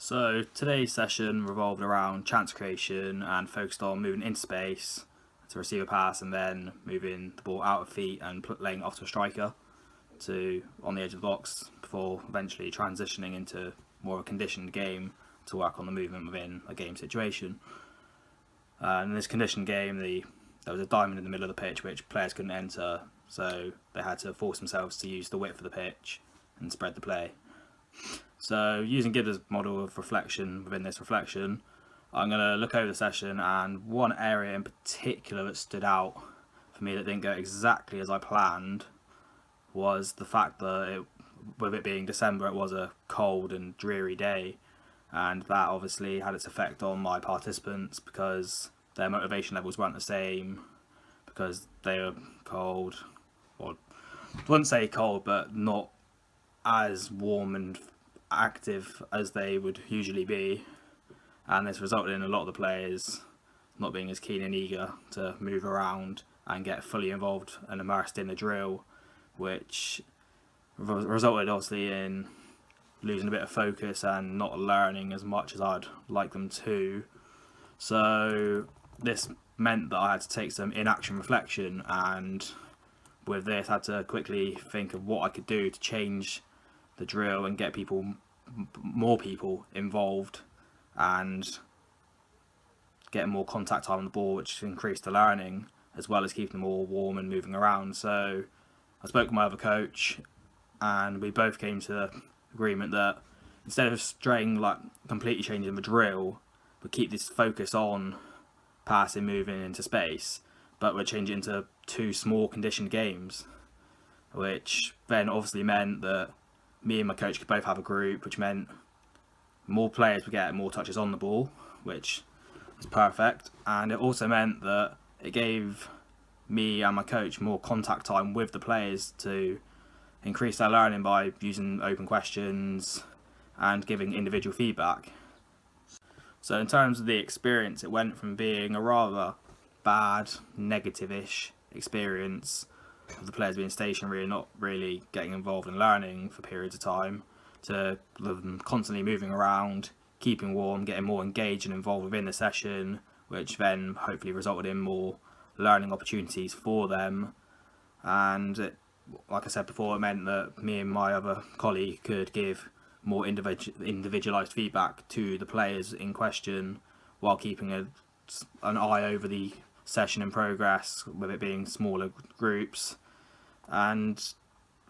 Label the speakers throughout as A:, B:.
A: So today's session revolved around chance creation and focused on moving into space to receive a pass and then moving the ball out of feet and laying it off to a striker to on the edge of the box before eventually transitioning into more of a conditioned game to work on the movement within a game situation. In this conditioned game, there was a diamond in the middle of the pitch which players couldn't enter, so they had to force themselves to use the width of the pitch and spread the play. So using Gibbs' model of reflection within this reflection, I'm going to look over the session, and one area in particular that stood out for me that didn't go exactly as I planned was the fact that with it being December, it was a cold and dreary day, and that obviously had its effect on my participants because their motivation levels weren't the same because they were cold, well, I wouldn't say cold, but not as warm and active as they would usually be, and this resulted in a lot of the players not being as keen and eager to move around and get fully involved and immersed in the drill, which resulted obviously in losing a bit of focus and not learning as much as I'd like them to. So this meant that I had to take some in-action reflection, and with this I had to quickly think of what I could do to change the drill and get more people involved and get more contact time on the ball, which increased the learning as well as keeping them all warm and moving around. So I spoke with my other coach, and we both came to the agreement that instead of completely changing the drill, we keep this focus on passing, moving into space, but we'd change it into 2 small conditioned games, which then obviously meant that me and my coach could both have a group, which meant more players would get more touches on the ball, which was perfect. And it also meant that it gave me and my coach more contact time with the players to increase their learning by using open questions and giving individual feedback. So in terms of the experience, it went from being a rather bad, negative-ish experience of the players being stationary and not really getting involved in learning for periods of time, to them constantly moving around, keeping warm, getting more engaged and involved within the session, which then hopefully resulted in more learning opportunities for them. And like I said before, it meant that me and my other colleague could give more individualised feedback to the players in question while keeping an eye over the session in progress, with it being smaller groups. And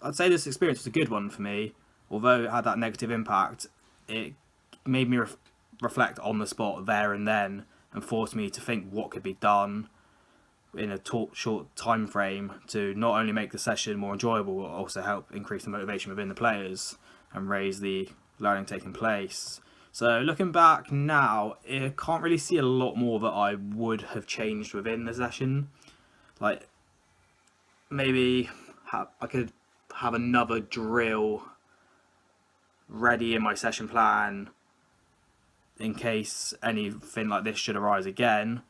A: I'd say this experience was a good one for me. Although it had that negative impact, it made me reflect on the spot there and then, and forced me to think what could be done in a short time frame to not only make the session more enjoyable, but also help increase the motivation within the players and raise the learning taking place. So looking back now, I can't really see a lot more that I would have changed within the session. Like, maybe I could have another drill ready in my session plan in case anything like this should arise again,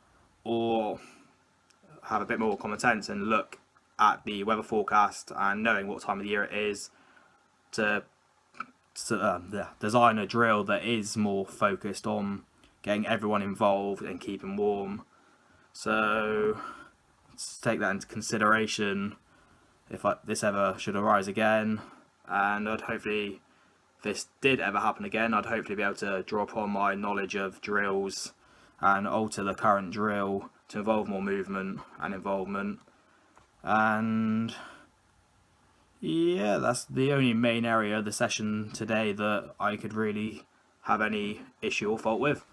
A: or have a bit more common sense and look at the weather forecast and knowing what time of the year it is to design a drill that is more focused on getting everyone involved and keeping warm. So let's take that into consideration if this ever should arise again, and if this did ever happen again, I'd hopefully be able to draw upon my knowledge of drills and alter the current drill to involve more movement and involvement. And yeah, that's the only main area of the session today that I could really have any issue or fault with.